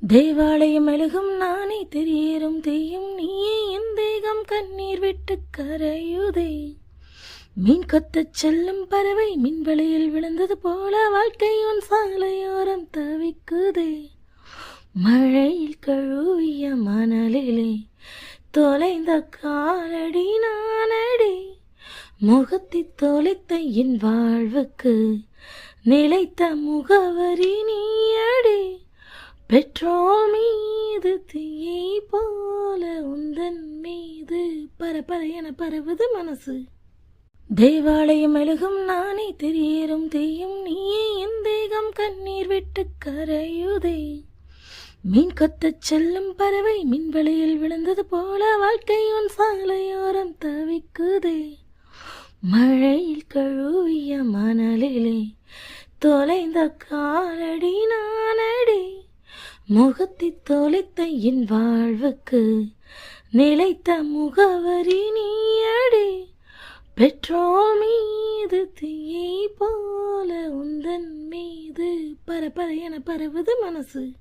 தேவாலயம் அழுகும் நானே தெரியேறும் தெய்யும் நீயே என் தேகம் கண்ணீர் விட்டு கரையுதே. மீன் கொத்தச் செல்லும் பறவை மின்வலையில் விழுந்தது போல வாழ்க்கை உன் சாலையோரம் தவிக்குதே. மழையில் கழுவிய மணலிலே தொலைந்த காலடி நானடி. முகத்தை தொலைத்த என் வாழ்வுக்கு நிலைத்த முகவரி நீயடி. பெட்ரோல் மீது தீயை போல உந்தன் மீது பரபர என பரவுது மனசு. தேவாலயம் அழுகும் நானே தெரியேறும் தெய்யும் நீயே என் தேகம் கண்ணீர் விட்டு கரையுதே. மீன் கொத்தச் செல்லும் பறவை மின்வலையில் விழுந்தது போல வாழ்க்கை உன் சாலையோரம் தவிக்குதே. மழையில் கழுவிய மணலிலே தொலைந்த காலடி நானடி. முகத்தை தொலைத்த என் வாழ்வுக்கு நிலைத்த முகவரி நீயடி. பெட்ரோல் மீது தீயை போல உந்தன் மீது பரபர என பரவுது மனசு.